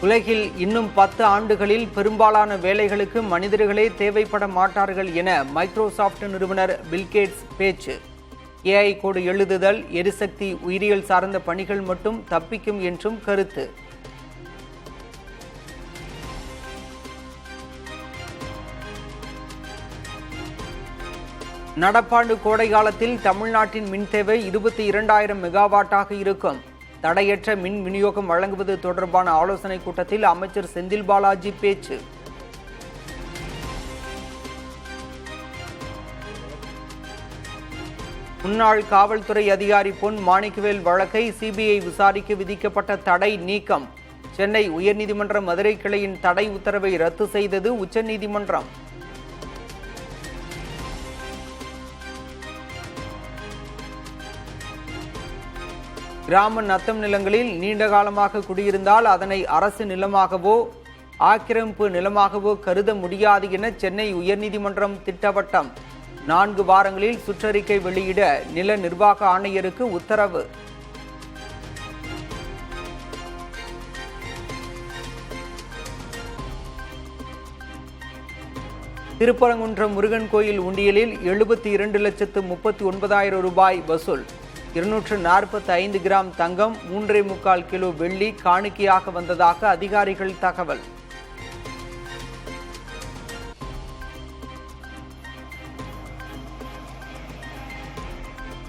உலகில் இன்னும் 10 ஆண்டுகளில் பெரும்பாலான வேலைகளுக்கு மனிதர்களே தேவைப்பட மாட்டார்கள் என மைக்ரோசாஃப்ட் நிறுவனர் பில்கேட்ஸ் பேச்சு. ஏஐ கோடு எழுதுதல், எரிசக்தி, உயிரியல் சார்ந்த பணிகள் மட்டும் தப்பிக்கும் என்றும் கருத்து. நடப்பாண்டு கோடை காலத்தில் தமிழ்நாட்டின் மின் தேவை 22,000 மெகாவாட்டாக இருக்கும். தடையற்ற மின் விநியோகம் வழங்குவது தொடர்பான ஆலோசனைக் கூட்டத்தில் அமைச்சர் செந்தில் பாலாஜி பேச்சு. முன்னாள் காவல்துறை அதிகாரி பொன் மாணிக்கவேல் வழக்கை சிபிஐ விசாரிக்க விதிக்கப்பட்ட தடை நீக்கம். சென்னை உயர்நீதிமன்ற மதுரை கிளையின் தடை உத்தரவை ரத்து செய்தது உச்சநீதிமன்றம். கிராம நத்தம் நிலங்களில் நீண்ட காலமாக குடியிருந்தால் அதனை அரசு நிலமாகவோ ஆக்கிரமிப்பு நிலமாகவோ கருத முடியாது என சென்னை உயர்நீதிமன்றம் திட்டவட்டம். 4 வாரங்களில் சுற்றறிக்கை வெளியிட நில நிர்வாக ஆணையருக்கு உத்தரவு. திருப்பரங்குன்றம் முருகன் கோயில் உண்டியலில் 72,39,000 ரூபாய் வசூல். 245 கிராம் தங்கம், 3.25 கிலோ வெள்ளி காணிக்கையாக வந்ததாக அதிகாரிகள் தகவல்.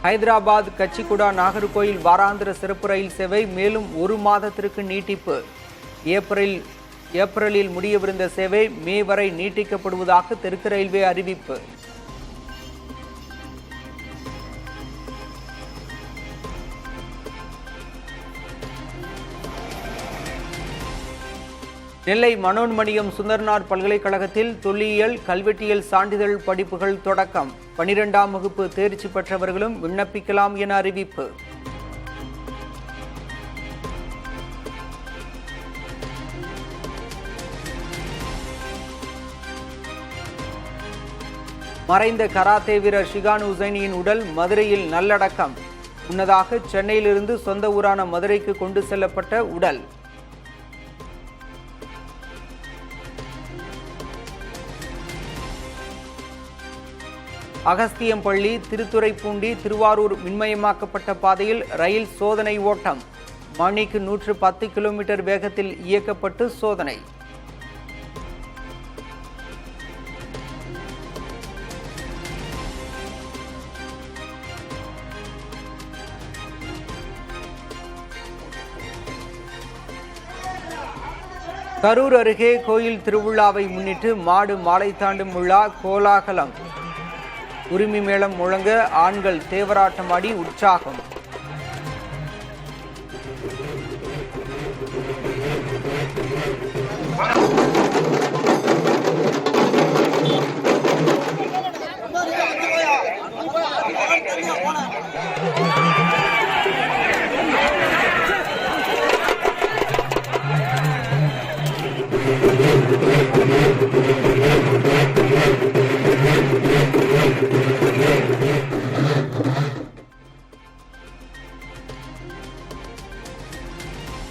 ஹைதராபாத் கச்சிகுடா நாகர்கோயில் வாராந்திர சிறப்பு ரயில் சேவை மேலும் 1 மாதத்திற்கு நீட்டிப்பு. ஏப்ரலில் முடியவிருந்த சேவை மே வரை நீட்டிக்கப்படுவதாக தெற்கு ரயில்வே அறிவிப்பு. நெல்லை மனோன்மணியம் சுந்தரனார் பல்கலைக்கழகத்தில் தொல்லியல், கல்வெட்டியல் சான்றிதழ் படிப்புகள் தொடக்கம். 12ஆம் வகுப்பு தேர்ச்சி பெற்றவர்களும் விண்ணப்பிக்கலாம் என அறிவிப்பு. மறைந்த கராத்தே வீரர் ஷிகான் உசைனியின் உடல் மதுரையில் நல்லடக்கம். முன்னதாக சென்னையிலிருந்து சொந்த ஊரான மதுரைக்கு கொண்டு செல்லப்பட்ட உடல். அகஸ்தியம்பள்ளி, திருத்துறைப்பூண்டி, திருவாரூர் மின்மயமாக்கப்பட்ட பாதையில் ரயில் சோதனை ஓட்டம். மணிக்கு 110 கிலோமீட்டர் வேகத்தில் இயக்கப்பட்டு சோதனை. கரூர் அருகே கோயில் திருவிழாவை முன்னிட்டு மாடு மாலை தாண்டும் விழா கோலாகலம். உரிமை மேளம் முழங்க ஆண்கள் தேவராட்டமாடி உற்சாகம்.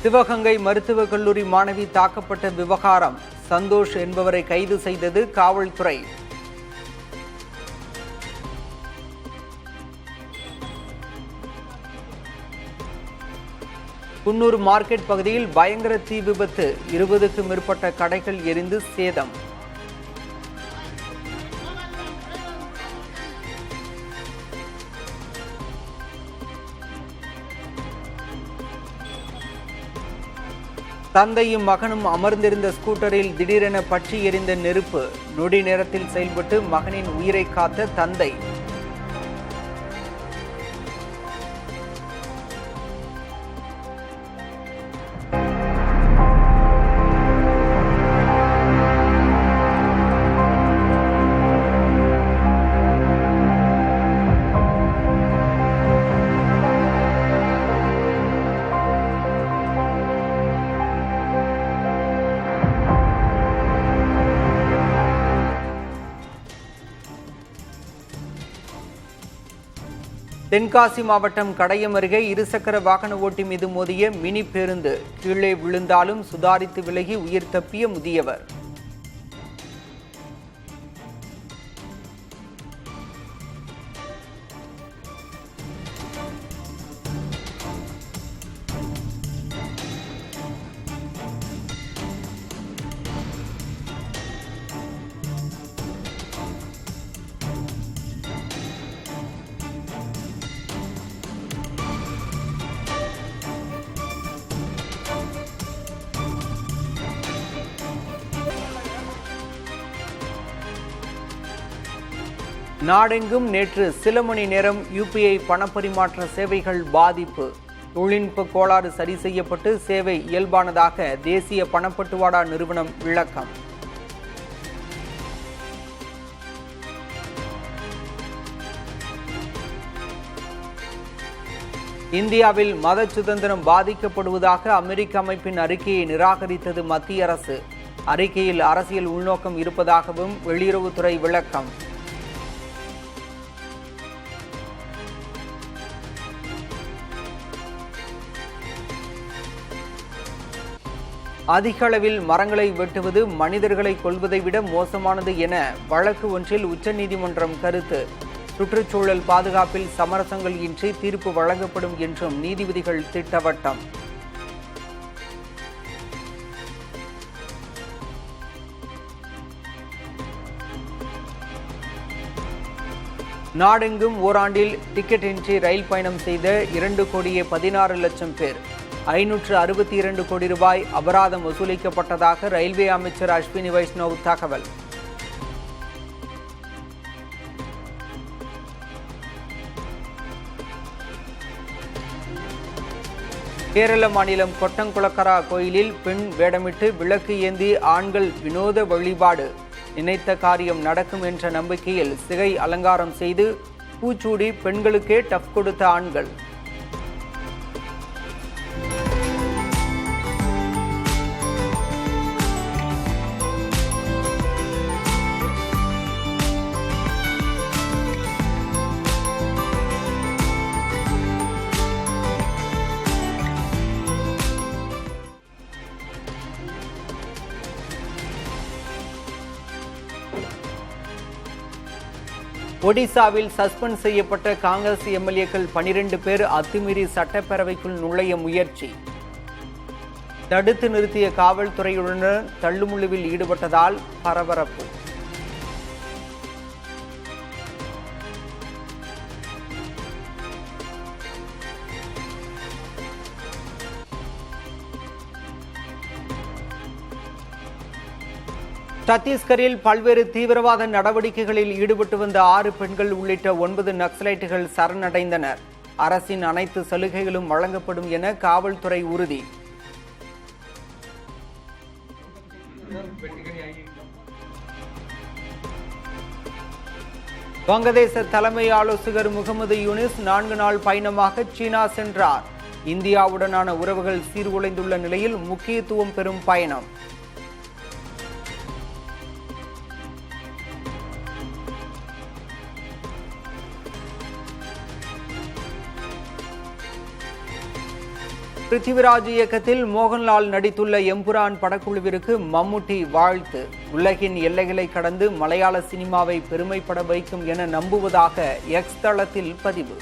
சிவகங்கை மருத்துவக் கல்லூரி மாணவி தாக்கப்பட்ட விவகாரம். சந்தோஷ் என்பவரை கைது செய்தது காவல்துறை. குன்னூர் மார்க்கெட் பகுதியில் பயங்கர தீ விபத்து. 20க்கும் மேற்பட்ட கடைகள் எரிந்து சேதம். தந்தையும் மகனும் அமர்ந்திருந்த ஸ்கூட்டரில் திடீரென பற்றி எரிந்த நெருப்பு. நொடி நேரத்தில் செயல்பட்டு மகனின் உயிரை காத்த தந்தை. தென்காசி மாவட்டம் கடையம் அருகே இருசக்கர வாகன ஓட்டி மீது மோதிய மினி பேருந்து கீழே விழுந்தாலும் சுதாரித்து விலகி உயிர் தப்பிய முதியவர். நாடெங்கும் நேற்று சில மணி நேரம் UPI பணப்பரிமாற்ற சேவைகள் பாதிப்பு. தொழில்நுட்ப கோளாறு சரி செய்யப்பட்டு சேவை இயல்பானதாக தேசிய பணப்பட்டுவாடா நிறுவனம் விளக்கம். இந்தியாவில் மத சுதந்திரம் பாதிக்கப்படுவதாக அமெரிக்க அமைப்பின் அறிக்கையை நிராகரித்தது மத்திய அரசு. அறிக்கையில் அரசியல் உள்நோக்கம் இருப்பதாகவும் வெளியுறவுத்துறை விளக்கம். அதிக அளவில் மரங்களை வெட்டுவது மனிதர்களை கொல்வதை விட மோசமானது என வழக்கு ஒன்றில் உச்சநீதிமன்றம் கருத்து. சுற்றுச்சூழல் பாதுகாப்பில் சமரசங்கள் இன்றி தீர்ப்பு வழங்கப்படும் என்றும் நீதிபதிகள் திட்டவட்டம். நாடெங்கும் ஓராண்டில் டிக்கெட் இன்றி ரயில் பயணம் செய்த 2,16,00,000 பேர். 562 கோடி ரூபாய் அபராதம் வசூலிக்கப்பட்டதாக ரயில்வே அமைச்சர் அஸ்வினி வைஷ்ணவ் தகவல். கேரள மாநிலம் கொட்டங்குளக்கரா கோயிலில் பெண் வேடமிட்டு விளக்கு ஏந்தி ஆண்கள் வினோத வழிபாடு. நினைத்த காரியம் நடக்கும் என்ற நம்பிக்கையில் சிகை அலங்காரம் செய்து பூச்சூடி பெண்களுக்கே டஃப் கொடுத்த ஆண்கள். ஒடிசாவில் சஸ்பெண்ட் செய்யப்பட்ட காங்கிரஸ் MLAக்கள் 12 பேர் அத்துமீறி சட்டப்பேரவைக்குள் நுழைய முயற்சி. தடுத்து நிறுத்திய காவல்துறையுடன் தள்ளுமுள்ளுவில் ஈடுபட்டதால் பரபரப்பு. சத்தீஸ்கரில் பல்வேறு தீவிரவாத நடவடிக்கைகளில் ஈடுபட்டு வந்த 6 பெண்கள் உள்ளிட்ட 9 நக்சலைட்டுகள் சரணடைந்தனர். அரசின் அனைத்து சலுகைகளும் வழங்கப்படும் என காவல்துறை உறுதி. வங்கதேச தலைமை ஆலோசகர் முகமது யூனிஸ் 4 நாள் பயணமாக சீனா சென்றார். இந்தியாவுடனான உறவுகள் சீர்குலைந்துள்ள நிலையில் முக்கியத்துவம் பெறும் பயணம். பிருத்திவிராஜ் இயக்கத்தில் மோகன்லால் நடித்துள்ள எம்புரான் படக்குழுவிற்கு மம்முட்டி வாழ்த்து. உலகின் எல்லைகளை கடந்து மலையாள சினிமாவை பெருமைப்பட வைக்கும் என நம்புவதாக எக்ஸ் தளத்தில் பதிவு.